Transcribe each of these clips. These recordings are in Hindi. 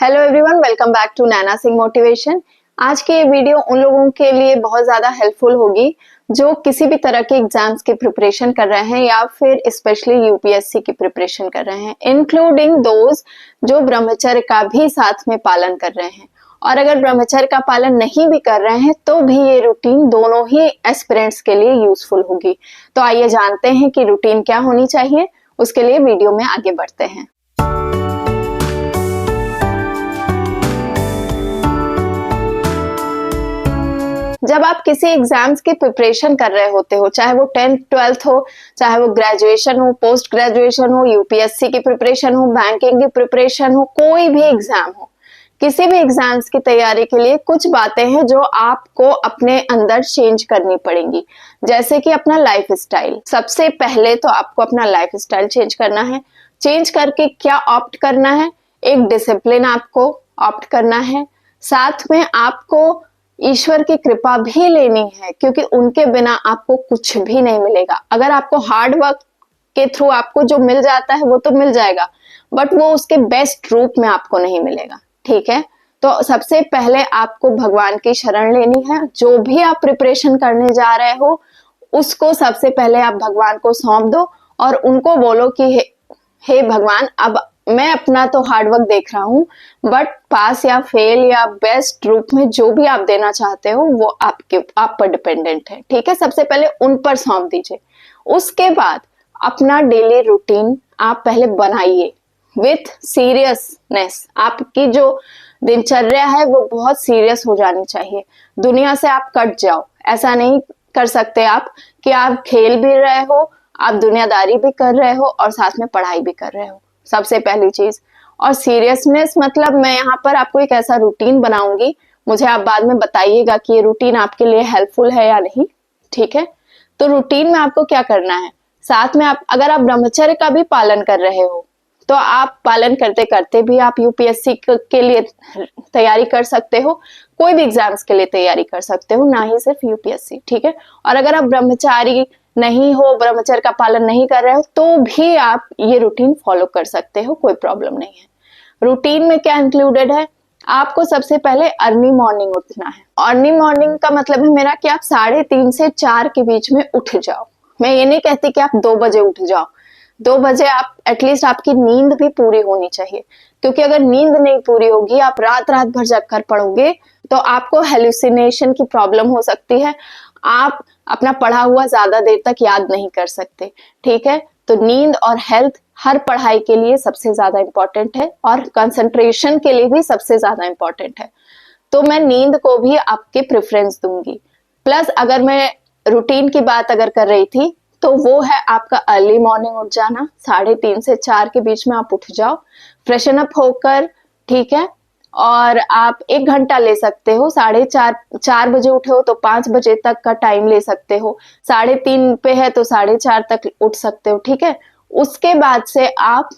Hello everyone, welcome back to Naina Singh motivation. आज की ये वीडियो उन लोगों के लिए बहुत ज़्यादा हेल्पफुल होगी जो किसी भी तरह के एग्जाम्स की प्रिपरेशन कर रहे हैं या फिर स्पेशली यूपीएससी की प्रिपरेशन कर रहे हैं, इंक्लूडिंग दोज जो ब्रह्मचर्य का भी साथ में पालन कर रहे हैं। और अगर ब्रह्मचर्य का पालन नहीं भी कर रहे हैं तो भी ये रूटीन दोनों ही एस्पिरेंट्स के लिए यूजफुल होगी। तो आइए जानते हैं कि रूटीन क्या होनी चाहिए। उसके लिए वीडियो में आगे बढ़ते हैं। जब आप किसी एग्जाम्स की प्रिपरेशन कर रहे होते हो, चाहे वो 10th 12th हो, चाहे वो ग्रेजुएशन हो, पोस्ट ग्रेजुएशन हो, यूपीएससी की प्रिपरेशन हो, बैंकिंग की प्रिपरेशन हो, कोई भी एग्जाम हो, किसी भी एग्जाम्स की तैयारी के लिए कुछ बातें हैं जो आपको अपने अंदर चेंज करनी पड़ेंगी। जैसे कि अपना लाइफ स्टाइल। सबसे पहले तो आपको अपना लाइफ स्टाइल चेंज करना है। चेंज करके क्या ऑप्ट करना है? एक डिसिप्लिन आपको ऑप्ट करना है। साथ में आपको ईश्वर की कृपा भी लेनी है, क्योंकि उनके बिना आपको कुछ भी नहीं मिलेगा। अगर आपको हार्ड वर्क के थ्रू आपको जो मिल जाता है वो तो मिल जाएगा, बट वो उसके बेस्ट रूप में आपको नहीं मिलेगा। ठीक है, तो सबसे पहले आपको भगवान की शरण लेनी है। जो भी आप प्रिपरेशन करने जा रहे हो उसको सबसे पहले आप भगवान को सौंप दो और उनको बोलो कि हे भगवान, अब मैं अपना तो हार्डवर्क देख रहा हूँ, बट पास या फेल या बेस्ट रूप में जो भी आप देना चाहते हो वो आप पर डिपेंडेंट है। ठीक है, सबसे पहले उन पर सौंप दीजिए। उसके बाद अपना डेली रूटीन आप पहले बनाइए विथ सीरियसनेस। आपकी जो दिनचर्या है वो बहुत सीरियस हो जानी चाहिए। दुनिया से आप कट जाओ। ऐसा नहीं कर सकते आप कि आप खेल भी रहे हो, आप दुनियादारी भी कर रहे हो और साथ में पढ़ाई भी कर रहे हो। सबसे पहली चीज। और सीरियसनेस मतलब मैं यहाँ पर आपको एक ऐसा रूटीन बनाऊंगी, मुझे आप बाद में बताइएगा कि ये रूटीन आपके लिए हेल्पफुल है या नहीं। ठीक है, तो रूटीन में आपको क्या करना है? साथ में आप अगर आप ब्रह्मचर्य का भी पालन कर रहे हो तो आप पालन करते करते भी आप यूपीएससी के लिए तैयारी कर सकते हो, कोई भी एग्जाम्स के लिए तैयारी कर सकते हो, ना ही सिर्फ यूपीएससी। ठीक है, और अगर आप ब्रह्मचारी नहीं हो, ब्रह्मचर्य का पालन नहीं कर रहे हो, तो भी आप ये रूटीन फॉलो कर सकते हो, कोई प्रॉब्लम नहीं है। रूटीन में क्या इंक्लूडेड है? आपको सबसे पहले अर्ली मॉर्निंग उठना है। अर्ली मॉर्निंग का मतलब है मेरा कि आप 3:30 से 4 के बीच में उठ जाओ। मैं ये नहीं कहती कि आप 2 बजे उठ जाओ। 2 बजे आप एटलीस्ट आपकी नींद भी पूरी होनी चाहिए, क्योंकि अगर नींद नहीं पूरी होगी, आप रात रात भर जग कर पढ़ोगे तो आपको हेलुसिनेशन की प्रॉब्लम हो सकती है। आप अपना पढ़ा हुआ ज्यादा देर तक याद नहीं कर सकते। ठीक है, तो नींद और हेल्थ हर पढ़ाई के लिए सबसे ज्यादा इंपॉर्टेंट है और कंसंट्रेशन के लिए भी सबसे ज्यादा इंपॉर्टेंट है। तो मैं नींद को भी आपके प्रेफरेंस दूंगी। प्लस अगर मैं रूटीन की बात अगर कर रही थी तो वो है आपका अर्ली मॉर्निंग उठ जाना। 3:30 से 4 के बीच में आप उठ जाओ, फ्रेशन अप होकर। ठीक है, और आप 1 घंटा ले सकते हो। 4:30 बजे उठे हो तो 5 बजे तक का टाइम ले सकते हो। 3:30 पे है तो 4:30 तक उठ सकते हो। ठीक है, उसके बाद से आप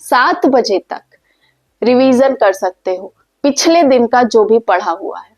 7 बजे तक रिवीजन कर सकते हो पिछले दिन का जो भी पढ़ा हुआ है।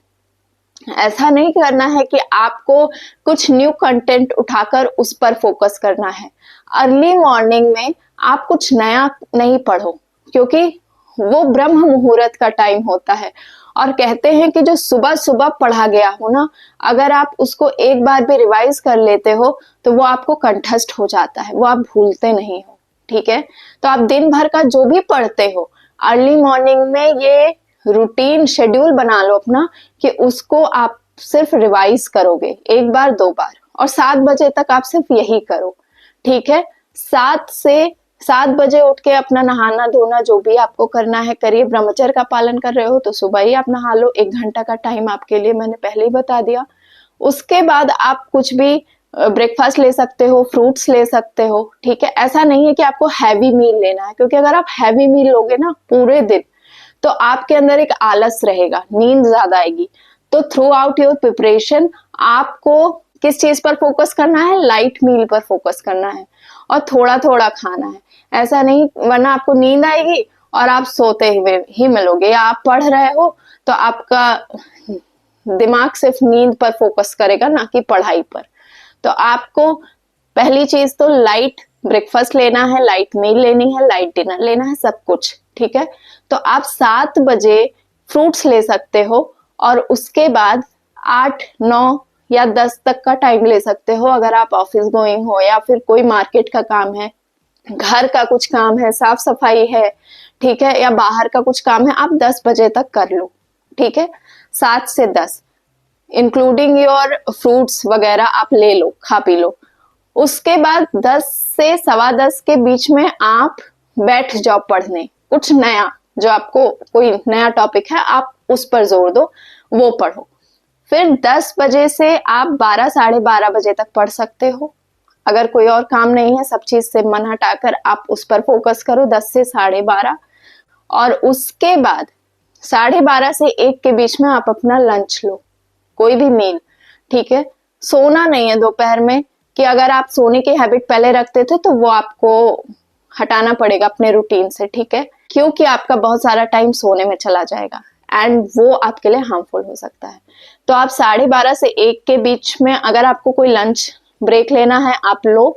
ऐसा नहीं करना है कि आपको कुछ न्यू कंटेंट उठाकर उस पर फोकस करना है। अर्ली मॉर्निंग में आप कुछ नया नहीं पढ़ो, क्योंकि वो ब्रह्म मुहूर्त का टाइम होता है। और कहते हैं कि जो सुबह सुबह पढ़ा गया हो ना, अगर आप उसको एक बार भी रिवाइज कर लेते हो तो वो आपको कंठस्थ हो जाता है, वो आप भूलते नहीं हो। ठीक है, तो आप दिन भर का जो भी पढ़ते हो अर्ली मॉर्निंग में ये रूटीन शेड्यूल बना लो अपना कि उसको आप सिर्फ रिवाइज करोगे 1 बार 2 बार, और 7 बजे तक आप सिर्फ यही करो। ठीक है, 7 बजे उठ के अपना नहाना धोना जो भी आपको करना है करिए। ब्रह्मचर्य का पालन कर रहे हो तो सुबह ही आप नहा लो, 1 घंटा का टाइम आपके लिए मैंने पहले ही बता दिया। उसके बाद आप कुछ भी ब्रेकफास्ट ले सकते हो, फ्रूट्स ले सकते हो। ठीक है, ऐसा नहीं है कि आपको हैवी मील लेना है, क्योंकि अगर आप हैवी मील लोगे ना पूरे दिन तो आपके अंदर एक आलस रहेगा, नींद ज्यादा आएगी। तो थ्रू आउट योर प्रिपरेशन आपको किस चीज पर फोकस करना है? लाइट मील पर फोकस करना है और थोड़ा थोड़ा खाना है। ऐसा नहीं, वरना आपको नींद आएगी और आप सोते हुए ही मिलोगे, या आप पढ़ रहे हो तो आपका दिमाग सिर्फ नींद पर फोकस करेगा, ना कि पढ़ाई पर। तो आपको पहली चीज तो लाइट ब्रेकफास्ट लेना है, लाइट मील लेनी है, लाइट डिनर लेना है, सब कुछ। ठीक है, तो आप 7 बजे फ्रूट्स ले सकते हो और उसके बाद 8, 9 या 10 तक का टाइम ले सकते हो। अगर आप ऑफिस गोइंग हो या फिर कोई मार्केट का काम है, घर का कुछ काम है, साफ सफाई है, ठीक है, या बाहर का कुछ काम है, आप 10 बजे तक कर लो, ठीक है। 7 से 10 इंक्लूडिंग योर फ्रूट्स वगैरह आप ले लो, खा पी लो। उसके बाद 10 से 10:15 के बीच में आप बैठ जाओ पढ़ने, कुछ नया, जो आपको कोई नया टॉपिक है आप उस पर जोर दो, वो पढ़ो। फिर 10 बजे से आप 12, 12:30 बजे तक पढ़ सकते हो। अगर कोई और काम नहीं है, सब चीज से मन हटाकर आप उस पर फोकस करो 10 से 12:30। और उसके बाद 12:30 से 1 के बीच में आप अपना लंच लो, कोई भी मील, ठीक है। सोना नहीं है दोपहर में, कि अगर आप सोने की हैबिट पहले रखते थे तो वो आपको हटाना पड़ेगा अपने रूटीन से, ठीक है, क्योंकि आपका बहुत सारा टाइम सोने में चला जाएगा एंड वो आपके लिए हार्मफुल हो सकता है। तो आप 12:30 से 1 के बीच में अगर आपको कोई लंच ब्रेक लेना है आप लो,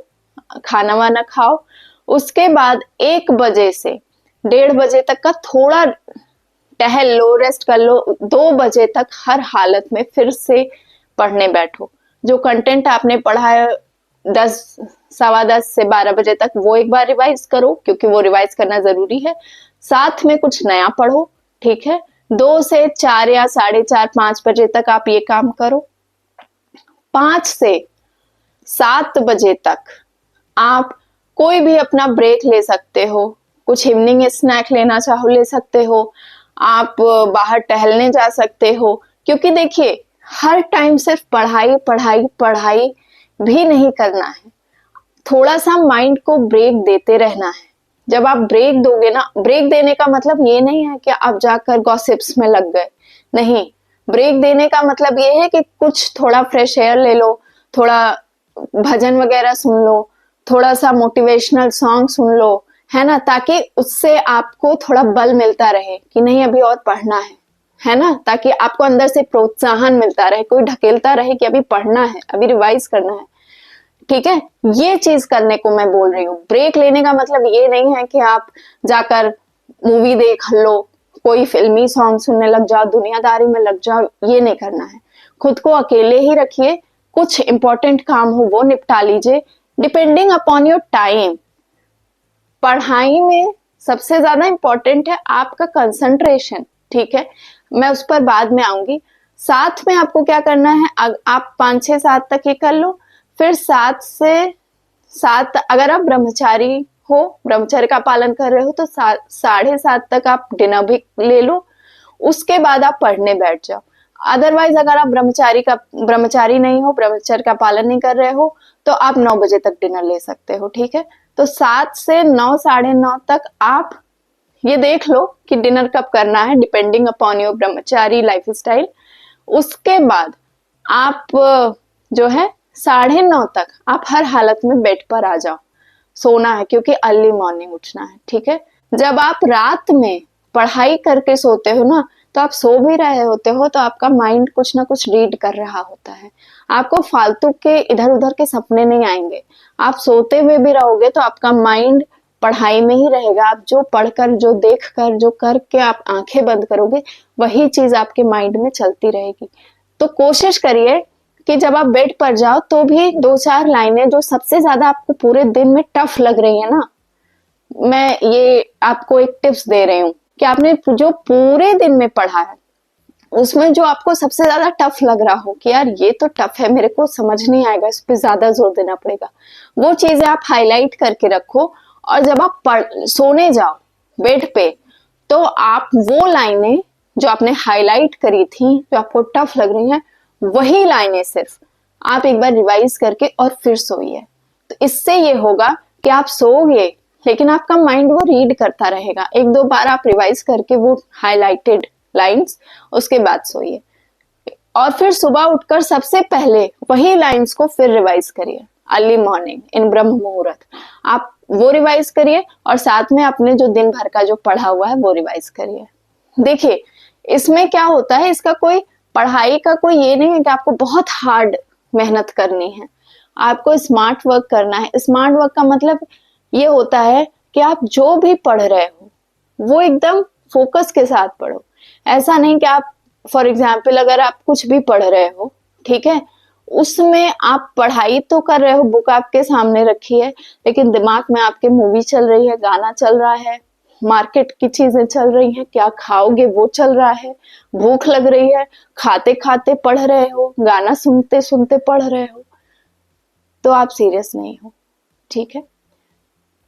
खाना वाना खाओ। उसके बाद 1 बजे से 1:30 बजे तक का थोड़ा टहल लो, रेस्ट कर लो। 2 बजे तक हर हालत में फिर से पढ़ने बैठो। जो कंटेंट आपने पढ़ा है 10, 10:15 से 12 बजे तक, वो एक बार रिवाइज करो, क्योंकि वो रिवाइज करना जरूरी है। साथ में कुछ नया पढ़ो, ठीक है। 2 से 4 या 4:30, 5 बजे तक आप ये काम करो। 5 से 7 बजे तक आप कोई भी अपना ब्रेक ले सकते हो, कुछ इवनिंग स्नैक लेना चाहो ले सकते हो, आप बाहर टहलने जा सकते हो। क्योंकि देखिए, हर टाइम सिर्फ पढ़ाई पढ़ाई पढ़ाई भी नहीं करना है, थोड़ा सा माइंड को ब्रेक देते रहना है। जब आप ब्रेक दोगे ना, ब्रेक देने का मतलब ये नहीं है कि आप जाकर गॉसिप्स में लग गए, नहीं। ब्रेक देने का मतलब ये है कि कुछ थोड़ा फ्रेश एयर ले लो, थोड़ा भजन वगैरह सुन लो, थोड़ा सा मोटिवेशनल सॉन्ग सुन लो, है ना, ताकि उससे आपको थोड़ा बल मिलता रहे कि नहीं अभी और पढ़ना है ना, ताकि आपको अंदर से प्रोत्साहन मिलता रहे, कोई ढकेलता रहे कि अभी पढ़ना है, अभी रिवाइज करना है, ठीक है। ये चीज करने को मैं बोल रही हूँ। ब्रेक लेने का मतलब ये नहीं है कि आप जाकर मूवी देख लो, कोई फिल्मी सॉन्ग सुनने लग जाओ, दुनियादारी में लग जाओ, ये नहीं करना है। खुद को अकेले ही रखिए, कुछ इंपॉर्टेंट काम हो वो निपटा लीजिए, डिपेंडिंग अपॉन योर टाइम। पढ़ाई में सबसे ज्यादा इंपॉर्टेंट है आपका कंसंट्रेशन, ठीक है, मैं उस पर बाद में आऊंगी। साथ में आपको क्या करना है, आप 5, 6, 7 तक ये कर लो। फिर 7 से 7 अगर आप ब्रह्मचारी हो, ब्रह्मचर्य का पालन कर रहे हो, तो 7:30 तक आप डिनर भी ले लो। उसके बाद आप पढ़ने बैठ जाओ। अदरवाइज अगर आप ब्रह्मचारी नहीं हो, ब्रह्मचर्य का पालन नहीं कर रहे हो, तो आप 9 बजे तक डिनर ले सकते हो, ठीक है। तो 7 से 9, 9:30 तक आप ये देख लो कि डिनर कब करना है, depending upon your Brahmachari lifestyle. उसके बाद आप जो है 9:30 तक आप हर हालत में बेड पर आ जाओ, सोना है क्योंकि अर्ली मॉर्निंग उठना है, ठीक है। जब आप रात में पढ़ाई करके सोते हो ना, तो आप सो भी रहे होते हो, तो आपका माइंड कुछ ना कुछ रीड कर रहा होता है, आपको फालतू के इधर उधर के सपने नहीं आएंगे। आप सोते हुए भी रहोगे तो आपका माइंड पढ़ाई में ही रहेगा। आप जो पढ़कर, जो देखकर, जो करके आप आंखें बंद करोगे, वही चीज आपके माइंड में चलती रहेगी। तो कोशिश करिए कि जब आप बेड पर जाओ तो भी 2-4 लाइनें जो सबसे ज्यादा आपको पूरे दिन में टफ लग रही है ना, मैं ये आपको एक टिप्स दे रही हूँ कि आपने जो पूरे दिन में पढ़ा है उसमें जो आपको सबसे ज्यादा टफ लग रहा हो कि यार ये तो टफ है, मेरे को समझ नहीं आएगा, इस पे ज्यादा जोर देना पड़ेगा, वो चीजें आप हाईलाइट करके रखो। और जब आप सोने जाओ बेड पे, तो आप वो लाइनें जो आपने हाईलाइट करी थी, जो आपको टफ लग रही हैं, वही लाइनें सिर्फ आप एक बार रिवाइज करके और फिर सोइए। तो इससे ये होगा कि आप सोओगे लेकिन आपका माइंड वो रीड करता रहेगा। 1-2 बार आप रिवाइज करके वो हाईलाइटेड लाइंस, उसके बाद सोइए। और फिर सुबह उठकर सबसे पहले वही लाइंस को फिर रिवाइज करिए, अर्ली मॉर्निंग इन ब्रह्म मुहूर्त आप वो रिवाइज करिए, और साथ में अपने जो दिन भर का जो पढ़ा हुआ है वो रिवाइज करिए। देखिए इसमें क्या होता है, इसका कोई पढ़ाई का कोई ये नहीं है कि आपको बहुत हार्ड मेहनत करनी है, आपको स्मार्ट वर्क करना है। स्मार्ट वर्क का मतलब ये होता है कि आप जो भी पढ़ रहे हो वो एकदम फोकस के साथ पढ़ो। ऐसा नहीं कि आप फॉर एग्जाम्पल अगर आप कुछ भी पढ़ रहे हो, ठीक है, उसमें आप पढ़ाई तो कर रहे हो, बुक आपके सामने रखी है, लेकिन दिमाग में आपके मूवी चल रही है, गाना चल रहा है, मार्केट की चीजें चल रही हैं, क्या खाओगे वो चल रहा है, भूख लग रही है, खाते खाते पढ़ रहे हो, गाना सुनते सुनते पढ़ रहे हो, तो आप सीरियस नहीं हो। ठीक है,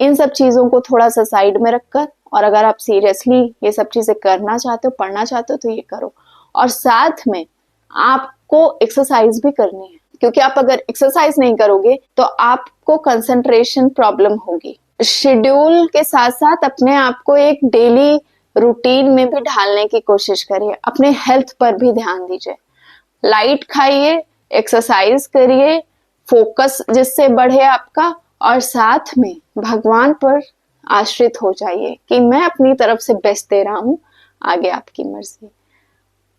इन सब चीजों को थोड़ा सा साइड में रखकर, और अगर आप सीरियसली ये सब चीजें करना चाहते हो, पढ़ना चाहते हो, तो ये करो। और साथ में आपको एक्सरसाइज भी करनी है, क्योंकि आप अगर एक्सरसाइज नहीं करोगे तो आपको कंसंट्रेशन प्रॉब्लम होगी। शेड्यूल के साथ साथ अपने आप को एक डेली रूटीन में भी ढालने की कोशिश करिए। अपने हेल्थ पर भी ध्यान दीजिए, लाइट खाइए, एक्सरसाइज करिए, फोकस जिससे बढ़े आपका, और साथ में भगवान पर आश्रित हो जाइए कि मैं अपनी तरफ से बेस्ट दे रहा हूं, आगे आपकी मर्जी।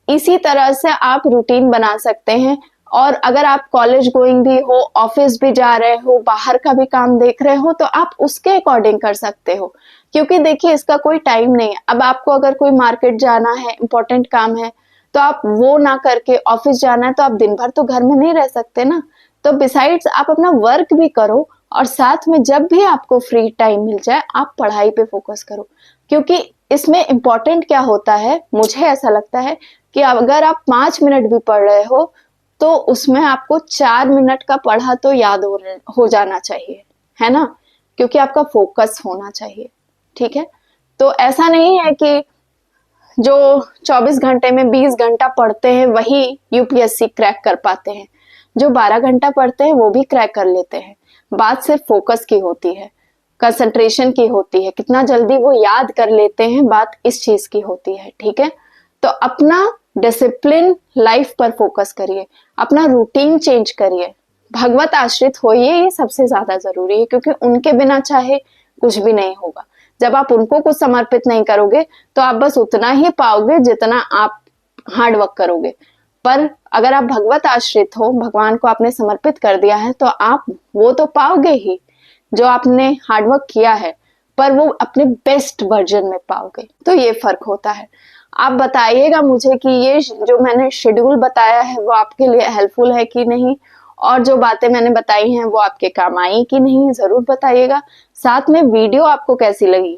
इसी तरह से आप रूटीन बना सकते हैं। और अगर आप कॉलेज गोइंग भी हो, ऑफिस भी जा रहे हो, बाहर का भी काम देख रहे हो, तो आप उसके अकॉर्डिंग कर सकते हो, क्योंकि देखिए इसका कोई टाइम नहीं है। अब आपको अगर कोई मार्केट जाना है, इंपॉर्टेंट काम है, तो आप वो ना करके ऑफिस जाना है, तो आप दिन भर तो घर में नहीं रह सकते ना। तो बिसाइड्स आप अपना वर्क भी करो, और साथ में जब भी आपको फ्री टाइम मिल जाए आप पढ़ाई पे फोकस करो। क्योंकि इसमें इम्पोर्टेंट क्या होता है, मुझे ऐसा लगता है कि अगर आप 5 मिनट भी पढ़ रहे हो तो उसमें आपको 4 मिनट का पढ़ा तो याद हो जाना चाहिए, है ना, क्योंकि आपका फोकस होना चाहिए। ठीक है, तो ऐसा नहीं है कि जो 24 घंटे में 20 घंटा पढ़ते हैं वही यूपीएससी क्रैक कर पाते हैं। जो 12 घंटा पढ़ते हैं वो भी क्रैक कर लेते हैं। बात सिर्फ फोकस की होती है, कंसंट्रेशन की होती है, कितना जल्दी वो याद कर लेते हैं, बात इस चीज की होती है। ठीक है, तो अपना डिसिप्लिन लाइफ पर फोकस करिए, अपना रूटीन चेंज करिए, भगवत आश्रित होइए, ये सबसे ज्यादा जरूरी है, क्योंकि उनके बिना चाहे कुछ भी नहीं होगा। जब आप उनको कुछ समर्पित नहीं करोगे तो आप बस उतना ही पाओगे जितना आप हार्ड वर्क करोगे। पर अगर आप भगवत आश्रित हो, भगवान को आपने समर्पित कर दिया है, तो आप वो तो पाओगे ही जो आपने हार्डवर्क किया है, पर वो अपने बेस्ट वर्जन में पाओगे। तो ये फर्क होता है। आप बताइएगा मुझे कि ये जो मैंने शेड्यूल बताया है वो आपके लिए हेल्पफुल है कि नहीं, और जो बातें मैंने बताई हैं वो आपके काम आई कि नहीं, जरूर बताइएगा। साथ में वीडियो आपको कैसी लगी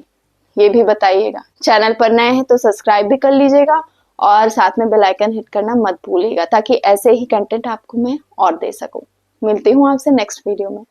ये भी बताइएगा। चैनल पर नए हैं तो सब्सक्राइब भी कर लीजिएगा, और साथ में बेल आइकन हिट करना मत भूलिएगा, ताकि ऐसे ही कंटेंट आपको मैं और दे सकूं। मिलती हूँ आपसे नेक्स्ट वीडियो में।